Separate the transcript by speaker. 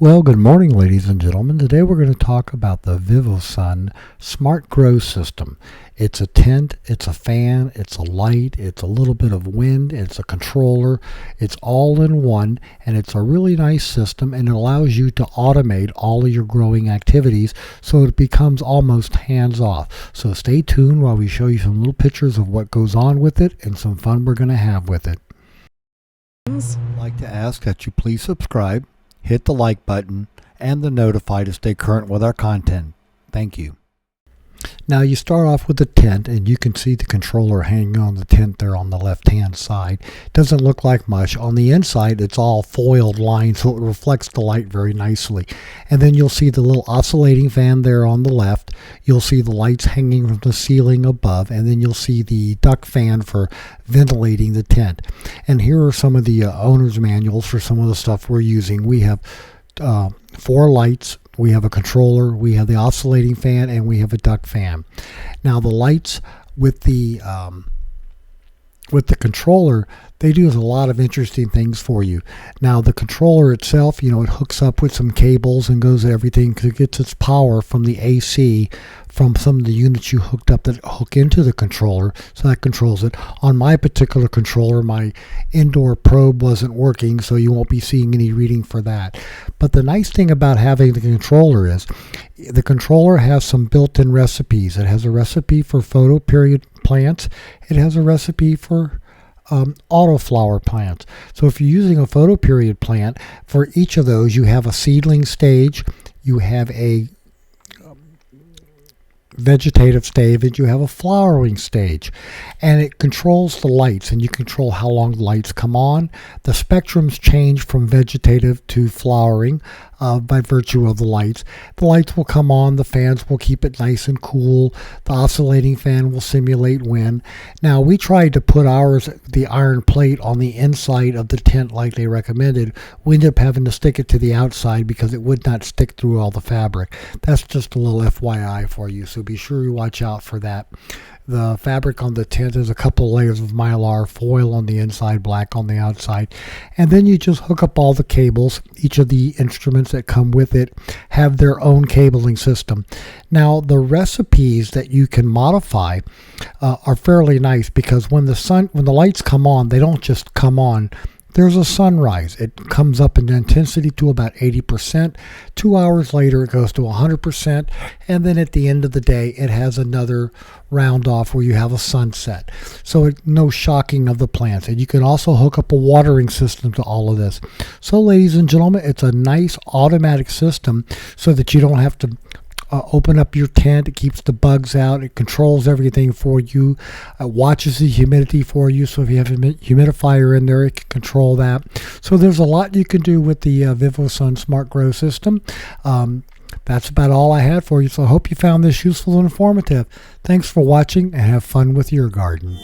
Speaker 1: Well, good morning, ladies and gentlemen. Today we're going to talk about the Vivosun Smart Grow System. It's a tent, it's a fan, it's a light, it's a little bit of wind, it's a controller. It's all in one, and it's a really nice system, and it allows you to automate all of your growing activities so it becomes almost hands-off. So stay tuned while we show you some little pictures of what goes on with it and some fun we're going to have with it. I'd like to ask that you please subscribe, hit the like button, and the notify to stay current with our content. Thank you. Now you start off with the tent, and you can see the controller hanging on the tent there on the left hand side. Doesn't look like much. On the inside it's all foiled line, so it reflects the light very nicely. And then you'll see the little oscillating fan there on the left. You'll see the lights hanging from the ceiling above, and then you'll see the duct fan for ventilating the tent. And here are some of the owner's manuals for some of the stuff we're using. We have 4 lights, we have a controller, we have the oscillating fan, and we have a duct fan. Now the lights with the controller, they do a lot of interesting things for you. Now the controller itself, it hooks up with some cables and goes to everything because it gets its power from the AC from some of the units you hooked up that hook into the controller, so that controls it. On my particular controller, my indoor probe wasn't working, so you won't be seeing any reading for that. But the nice thing about having the controller is the controller has some built-in recipes. It has a recipe for photoperiod plants. It has a recipe for autoflower plants. So if you're using a photoperiod plant, for each of those you have a seedling stage, you have a vegetative stage, and you have a flowering stage, and it controls the lights, and you control how long the lights come on. The spectrums change from vegetative to flowering by virtue of the lights. The lights will come on, the fans will keep it nice and cool, the oscillating fan will simulate wind. Now we tried to put the iron plate on the inside of the tent like they recommended. We ended up having to stick it to the outside because it would not stick through all the fabric. That's just a little FYI for you, so be sure you watch out for that. The fabric on the tent is a couple layers of mylar foil on the inside, black on the outside, and then you just hook up all the cables. Each of the instruments that come with it have their own cabling system. Now the recipes that you can modify are fairly nice, because when the lights come on, they don't just come on. There's a sunrise. It comes up in intensity to about 80%. 2 hours later, it goes to 100%. And then at the end of the day, it has another round off where you have a sunset. So no shocking of the plants. And you can also hook up a watering system to all of this. So ladies and gentlemen, it's a nice automatic system so that you don't have to open up your tent. It keeps the bugs out. It controls everything for you. It watches the humidity for you. So if you have a humidifier in there, it can control that. So there's a lot you can do with the Vivosun Smart Grow System. That's about all I had for you. So I hope you found this useful and informative. Thanks for watching, and have fun with your garden.